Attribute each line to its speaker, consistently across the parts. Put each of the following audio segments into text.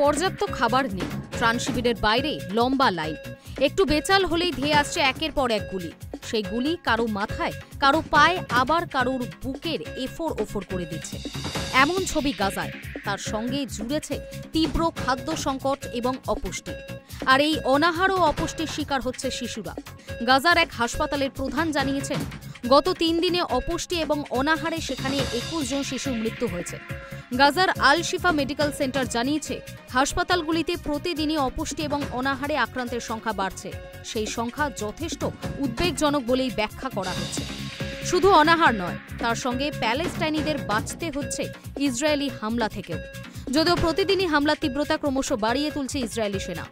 Speaker 1: পর্যাপ্ত খাবার নেই, ত্রাণ শিবিরের বাইরে লম্বা লাইন। একটু বেচাল হলেই ধেয়ে আসছে একের পর এক গুলি। সেই গুলি কারো মাথায়, কারো পায়ে, আবার কারোর বুকের এফোর ওফর করে দিচ্ছে। এমন ছবি গাজায়। তার সঙ্গে জুড়েছে তীব্র খাদ্য সংকট এবং অপুষ্টি। আর এই অনাহার ও অপুষ্টির শিকার হচ্ছে শিশুরা। গাজার এক হাসপাতালের প্রধান জানিয়েছেন, গত 3 দিনে অপুষ্টি এবং অনাহারে সেখানে 21 জন শিশুর মৃত্যু হয়েছে। গাজার আল শিফা মেডিকেল সেন্টার জানিয়েছে, হাসপাতালগুলিতে প্রতিদিনই অপুষ্টি এবং অনাহারে আক্রান্তের সংখ্যা বাড়ছে। সেই সংখ্যা যথেষ্ট উদ্বেগজনক বলেই ব্যাখ্যা করা হচ্ছে। শুধু অনাহার নয়, তার সঙ্গে প্যালেস্টাইনিদের বাঁচতে হচ্ছে ইসরায়েলি হামলা থেকেও। যদিও প্রতিদিনই হামলার তীব্রতা ক্রমশ বাড়িয়ে তুলছে ইসরায়েলি সেনা।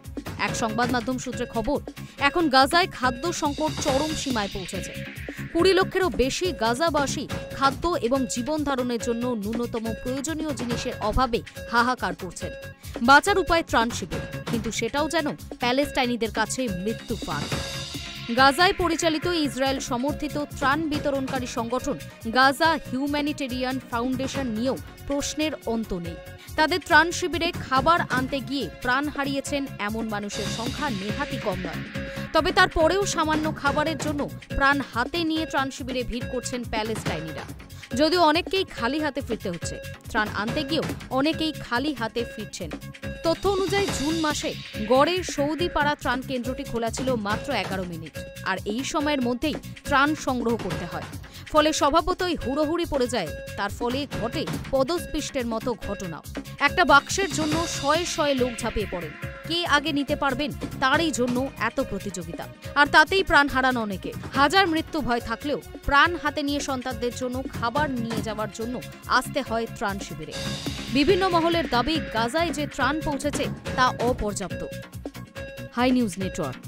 Speaker 1: এক সংবাদ মাধ্যম সূত্রে খবর, এখন গাজায় খাদ্য সংকট চরম সীমায় পৌঁছেছে। 20 লক্ষেরও বেশি গাজাবাসী খাদ্য এবং জীবন ধারণের জন্য ন্যূনতম প্রয়োজনীয় জিনিসের অভাবে হাহাকার করছেন। বাঁচার উপায় ত্রাণ শিবির, কিন্তু সেটাও যেন প্যালেস্টাইনিদের কাছে মৃত্যু ফাঁদ। গাজায় পরিচালিত ইসরায়েল সমর্থিত ত্রাণ বিতরণকারী সংগঠন গাজা হিউম্যানিটেরিয়ান ফাউন্ডেশন নিয়েও প্রশ্নের অন্ত নেই। তাদের ত্রাণ শিবিরে খাবার আনতে গিয়ে প্রাণ হারিয়েছেন এমন মানুষের সংখ্যা নেহাতই কম নয়। তবে তারপরেও সামান্য খাবারের জন্য প্রাণ হাতে নিয়ে ত্রাণ শিবিরে ভিড় করছেন প্যালেস্টাইনিরা। যদিও অনেককেই খালি হাতে ফিরতে হচ্ছে, ত্রাণ আনতে গিয়েও অনেকেই খালি হাতে ফিরছেন। তথ্য অনুযায়ী জুন মাসে গড়ের সৌদিপাড়া ত্রাণ কেন্দ্রটি খোলা ছিল মাত্র 11 মিনিট। আর এই সময়ের মধ্যেই ত্রাণ সংগ্রহ করতে হয়। ফলে স্বভাবতই হুড়োহুড়ি পড়ে যায়। তার ফলে ঘটে পদস্পৃষ্টের মতো ঘটনা। একটা বাক্সের জন্য শয়ে শয়ে লোক ঝাঁপিয়ে পড়েন। কে আগে নিতে পারবেন তারই জন্য এত প্রতিযোগিতা। আর তাতেই প্রাণ হারান অনেকে। হাজার মৃত্যু ভয় থাকলেও প্রাণ হাতে নিয়ে সন্তানদের জন্য খাবার নিয়ে যাওয়ার জন্য আসতে হয় ত্রাণ শিবিরে। বিভিন্ন মহলের দাবি, গাজায় যে ত্রাণ পৌঁছেছে তা অপর্যাপ্ত। Hi news network.